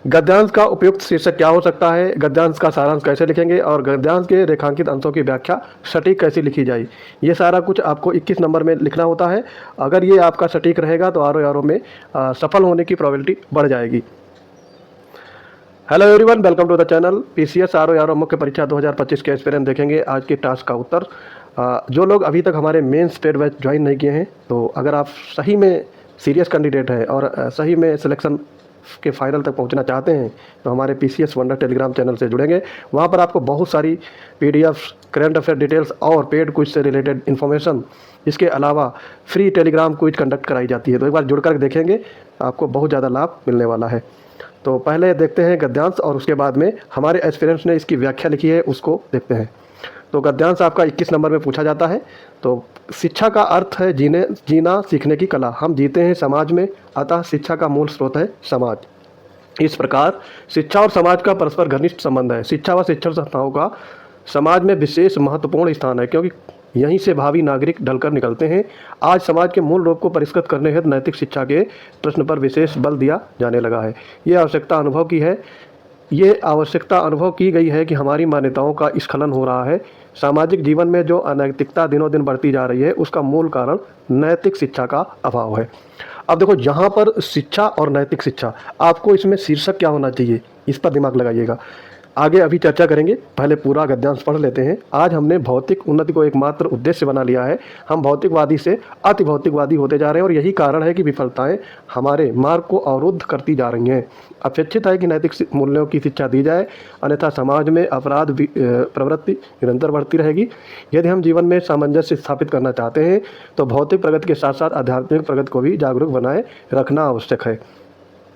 गद्यांश का उपयुक्त शीर्षक क्या हो सकता है, गद्यांश का सारांश कैसे लिखेंगे और गद्यांश के रेखांकित अंशों की व्याख्या सटीक कैसे लिखी जाए, ये सारा कुछ आपको 21 नंबर में लिखना होता है। अगर ये आपका सटीक रहेगा तो आर में सफल होने की प्रोबेबिलिटी बढ़ जाएगी। Hello everyone, welcome to the channel. PCS आर मुख्य परीक्षा 2025 के एस्पिरेंट देखेंगे आज के टास्क का उत्तर। जो लोग अभी तक हमारे मेंस पेड बैच ज्वाइन नहीं किए हैं, तो अगर आप सही में सीरियस कैंडिडेट हैं और सही में सिलेक्शन के फाइनल तक पहुंचना चाहते हैं, तो हमारे पीसीएस वंडर टेलीग्राम चैनल से जुड़ेंगे। वहां पर आपको बहुत सारी पीडीएफ्स, करंट अफेयर डिटेल्स और पेड क्विज से रिलेटेड इन्फॉर्मेशन, इसके अलावा फ्री टेलीग्राम क्विज कंडक्ट कराई जाती है। तो एक बार जुड़कर देखेंगे, आपको बहुत ज़्यादा लाभ मिलने वाला है। तो पहले देखते हैं गद्यांश और उसके बाद में हमारे एस्पिरेंट्स ने इसकी व्याख्या लिखी है, उसको देखते हैं। तो गद्यांश आपका 21 नंबर में पूछा जाता है। तो शिक्षा का अर्थ है जीना सीखने की कला। हम जीते हैं समाज में, अतः शिक्षा का मूल स्रोत है समाज। इस प्रकार शिक्षा और समाज का परस्पर घनिष्ठ संबंध है। शिक्षा व शिक्षण संस्थाओं का समाज में विशेष महत्वपूर्ण स्थान है, क्योंकि यहीं से भावी नागरिक ढलकर निकलते हैं। आज समाज के मूल रूप को परिष्कृत करने हेतु नैतिक शिक्षा के प्रश्न पर विशेष बल दिया जाने लगा है। ये आवश्यकता अनुभव की गई है कि हमारी मान्यताओं का स्खलन हो रहा है। सामाजिक जीवन में जो अनैतिकता दिनों दिन बढ़ती जा रही है, उसका मूल कारण नैतिक शिक्षा का अभाव है। अब देखो, यहाँ पर शिक्षा और नैतिक शिक्षा, आपको इसमें शीर्षक क्या होना चाहिए, इस पर दिमाग लगाइएगा। आगे अभी चर्चा करेंगे, पहले पूरा गद्यांश पढ़ लेते हैं। आज हमने भौतिक उन्नति को एकमात्र उद्देश्य बना लिया है। हम भौतिकवादी से अति भौतिकवादी होते जा रहे हैं और यही कारण है कि विफलताएं हमारे मार्ग को अवरुद्ध करती जा रही हैं। अपेक्षित है कि नैतिक मूल्यों की शिक्षा दी जाए, अन्यथा समाज में अपराध प्रवृत्ति निरंतर बढ़ती रहेगी। यदि हम जीवन में सामंजस्य स्थापित करना चाहते हैं, तो भौतिक प्रगति के साथ साथ आध्यात्मिक प्रगति को भी जागरूक बनाए रखना आवश्यक है।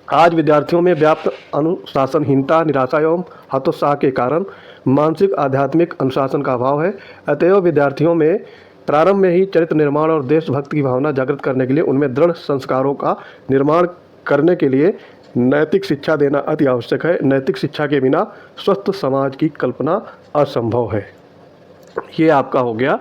आज विद्यार्थियों में व्याप्त अनुशासनहीनता, निराशा एवं हतोत्साह के कारण मानसिक आध्यात्मिक अनुशासन का अभाव है। अतएव विद्यार्थियों में प्रारंभ में ही चरित्र निर्माण और देशभक्ति की भावना जागृत करने के लिए उनमें दृढ़ संस्कारों का निर्माण करने के लिए नैतिक शिक्षा देना अति आवश्यक है। नैतिक शिक्षा के बिना स्वस्थ समाज की कल्पना असंभव है। ये आपका हो गया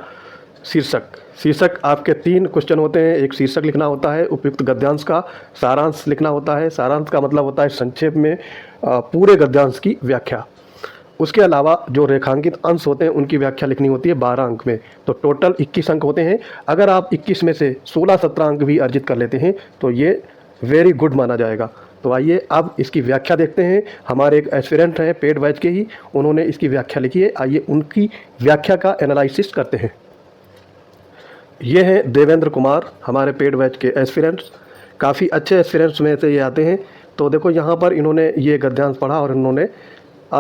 शीर्षक आपके 3 क्वेश्चन होते हैं। एक शीर्षक लिखना होता है, उपयुक्त गद्यांश का सारांश लिखना होता है। सारांश का मतलब होता है संक्षेप में पूरे गद्यांश की व्याख्या। उसके अलावा जो रेखांकित अंश होते हैं उनकी व्याख्या लिखनी होती है 12 अंक में। तो टोटल 21 अंक होते हैं। अगर आप 21 में से 16-17 अंक भी अर्जित कर लेते हैं तो ये वेरी गुड माना जाएगा। तो आइए अब इसकी व्याख्या देखते हैं। हमारे एक एस्पिरेंट हैं पेड बैच के ही, उन्होंने इसकी व्याख्या लिखी है। आइए उनकी व्याख्या का एनालिसिस करते हैं। ये हैं देवेंद्र कुमार, हमारे पेड बैच के एस्पिरेंट्स। काफ़ी अच्छे एस्पिरेंट्स में से ये आते हैं। तो देखो, यहाँ पर इन्होंने ये गद्यांश पढ़ा और इन्होंने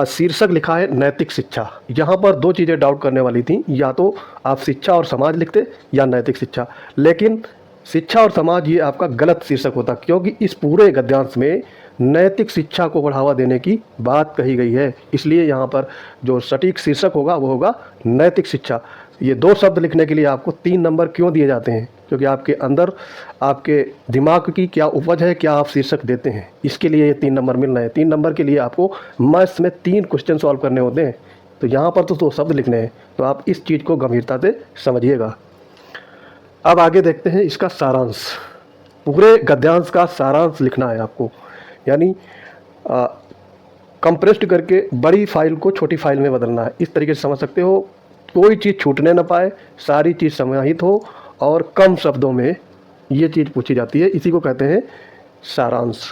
शीर्षक लिखा है नैतिक शिक्षा। यहाँ पर 2 चीज़ें डाउट करने वाली थी, या तो आप शिक्षा और समाज लिखते या नैतिक शिक्षा। लेकिन शिक्षा और समाज ये आपका गलत शीर्षक होता, क्योंकि इस पूरे गद्यांश में नैतिक शिक्षा को बढ़ावा देने की बात कही गई है। इसलिए यहाँ पर जो सटीक शीर्षक होगा वो होगा नैतिक शिक्षा। ये 2 शब्द लिखने के लिए आपको 3 नंबर क्यों दिए जाते हैं? क्योंकि आपके अंदर, आपके दिमाग की क्या उपज है, क्या आप शीर्षक देते हैं, इसके लिए ये 3 नंबर मिल रहे हैं। 3 नंबर के लिए आपको मैथ्स में 3 क्वेश्चन सॉल्व करने होते हैं। तो यहाँ पर तो 2 शब्द लिखने हैं। तो आप इस चीज़ को गंभीरता से समझिएगा। अब आगे देखते हैं इसका सारांश। पूरे गद्यांश का सारांश लिखना है आपको, यानी कंप्रेस्ड करके बड़ी फाइल को छोटी फाइल में बदलना है। इस तरीके से समझ सकते हो, कोई चीज़ छूटने न पाए, सारी चीज़ समाहित हो और कम शब्दों में ये चीज़ पूछी जाती है। इसी को कहते हैं सारांश।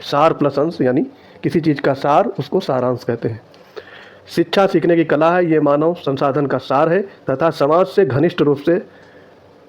सार प्लस अंश, यानी किसी चीज़ का सार, उसको सारांश कहते हैं। शिक्षा सीखने की कला है, ये मानव संसाधन का सार है तथा समाज से घनिष्ठ रूप से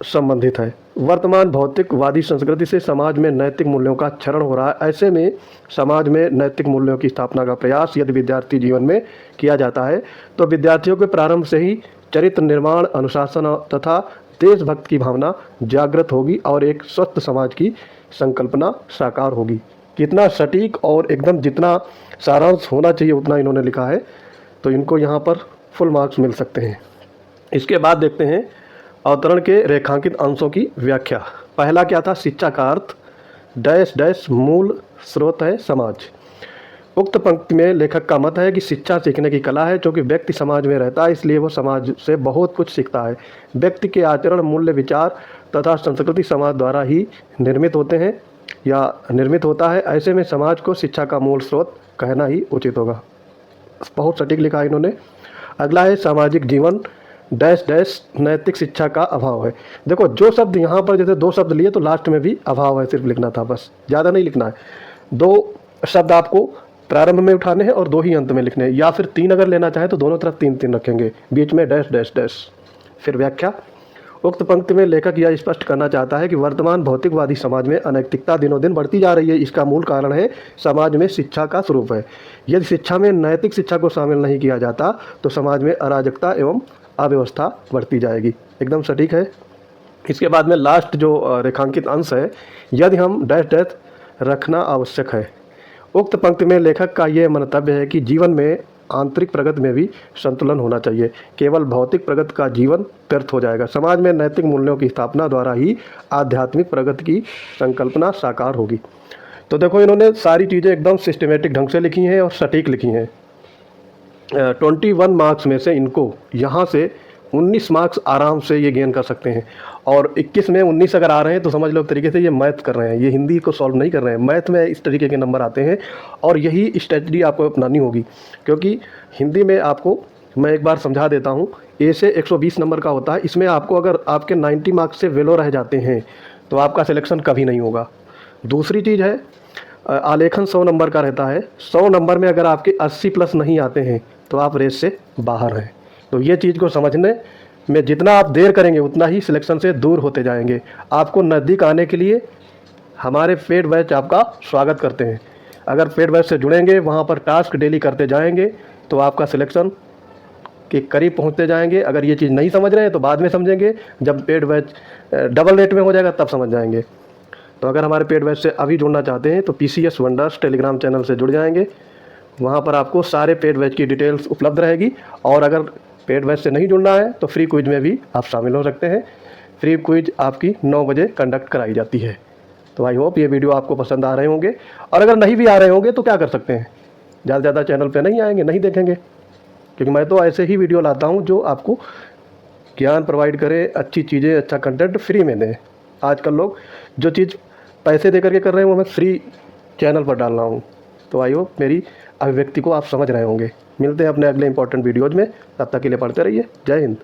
संबंधित है। वर्तमान भौतिकवादी संस्कृति से समाज में नैतिक मूल्यों का क्षरण हो रहा है। ऐसे में समाज में नैतिक मूल्यों की स्थापना का प्रयास यदि विद्यार्थी जीवन में किया जाता है, तो विद्यार्थियों के प्रारंभ से ही चरित्र निर्माण, अनुशासन तथा देशभक्ति की भावना जागृत होगी और एक स्वस्थ समाज की संकल्पना साकार होगी। कितना सटीक और एकदम जितना सारांश होना चाहिए उतना इन्होंने लिखा है, तो इनको यहाँ पर फुल मार्क्स मिल सकते हैं। इसके बाद देखते हैं अवतरण के रेखांकित अंशों की व्याख्या। पहला क्या था? शिक्षा का अर्थ डैश डैश मूल स्रोत है समाज। उक्त पंक्ति में लेखक का मत है कि शिक्षा सीखने की कला है, क्योंकि व्यक्ति समाज में रहता है, इसलिए वो समाज से बहुत कुछ सीखता है। व्यक्ति के आचरण, मूल्य, विचार तथा संस्कृति समाज द्वारा ही निर्मित होते हैं। या निर्मित होता है। ऐसे में समाज को शिक्षा का मूल स्रोत कहना ही उचित होगा। बहुत सटीक लिखा है इन्होंने। अगला है सामाजिक जीवन डैश डैश नैतिक शिक्षा का अभाव है। देखो जो शब्द यहाँ पर जैसे 2 शब्द लिए तो लास्ट में भी अभाव है सिर्फ लिखना था, बस ज़्यादा नहीं लिखना है। 2 शब्द आपको प्रारंभ में उठाने हैं और 2 ही अंत में लिखने हैं, या फिर 3 अगर लेना चाहें तो दोनों तरफ 3-3 रखेंगे, बीच में डैश डैश डैश। फिर व्याख्या। उक्त पंक्ति में लेखक यह स्पष्ट करना चाहता है कि वर्तमान भौतिकवादी समाज में अनैतिकता दिनों दिन बढ़ती जा रही है। इसका मूल कारण है समाज में शिक्षा का स्वरूप है। यदि शिक्षा में नैतिक शिक्षा को शामिल नहीं किया जाता तो समाज में अराजकता एवं अव्यवस्था बढ़ती जाएगी। एकदम सटीक है। इसके बाद में लास्ट जो रेखांकित अंश है, यदि हम डैश डैश रखना आवश्यक है। उक्त पंक्ति में लेखक का यह मंतव्य है कि जीवन में आंतरिक प्रगति में भी संतुलन होना चाहिए। केवल भौतिक प्रगति का जीवन व्यर्थ हो जाएगा। समाज में नैतिक मूल्यों की स्थापना द्वारा ही आध्यात्मिक प्रगति की संकल्पना साकार होगी। तो देखो इन्होंने सारी चीज़ें एकदम सिस्टमेटिक ढंग से लिखी हैं और सटीक लिखी हैं। 21 मार्क्स में से इनको यहाँ से 19 मार्क्स आराम से ये गेन कर सकते हैं, और 21 में 19 अगर आ रहे हैं तो समझ लो एक तरीके से ये मैथ कर रहे हैं, ये हिंदी को सॉल्व नहीं कर रहे हैं। मैथ में इस तरीके के नंबर आते हैं और यही स्ट्रेटजी आपको अपनानी होगी, क्योंकि हिंदी में आपको मैं एक बार समझा देता हूँ। ए से 120 नंबर का होता है, इसमें आपको अगर आपके 90 मार्क्स से वेलो रह जाते हैं तो आपका सिलेक्शन कभी नहीं होगा। दूसरी चीज़ है आलेखन 100 नंबर का रहता है। 100 नंबर में अगर आपके 80 प्लस नहीं आते हैं तो आप रेस से बाहर हैं। तो ये चीज़ को समझने में जितना आप देर करेंगे उतना ही सिलेक्शन से दूर होते जाएंगे। आपको नज़दीक आने के लिए हमारे पेड बैच आपका स्वागत करते हैं। अगर पेड बैच से जुड़ेंगे, वहाँ पर टास्क डेली करते जाएंगे तो आपका सिलेक्शन के करीब पहुँचते जाएंगे। अगर ये चीज़ नहीं समझ रहे हैं तो बाद में समझेंगे, जब पेड बैच डबल रेट में हो जाएगा तब समझ जाएंगे। तो अगर हमारे पेड बैच से अभी जुड़ना चाहते हैं तो PCS वंडर्स टेलीग्राम चैनल से जुड़ जाएंगे। वहाँ पर आपको सारे पेड बैच की डिटेल्स उपलब्ध रहेगी। और अगर पेड बैच से नहीं जुड़ना है तो फ्री क्विज में भी आप शामिल हो सकते हैं। फ्री क्विज आपकी 9 बजे कंडक्ट कराई जाती है। तो आई होप ये वीडियो आपको पसंद आ रहे होंगे, और अगर नहीं भी आ रहे होंगे तो क्या कर सकते हैं, ज़्यादा से ज़्यादा चैनल पे नहीं आएंगे, नहीं देखेंगे, क्योंकि मैं तो ऐसे ही वीडियो लाता हूँ जो आपको ज्ञान प्रोवाइड करे, अच्छी चीज़ें, अच्छा कंटेंट फ्री में दें। आजकल लोग जो चीज़ पैसे दे करके कर रहे हैं वो मैं फ्री चैनल पर डाल रहा हूँ। तो आई होप मेरी अभिव्यक्ति को आप समझ रहे होंगे। मिलते हैं अपने अगले इंपॉर्टेंट वीडियोज़ में, तब तक के लिए पढ़ते रहिए। जय हिंद।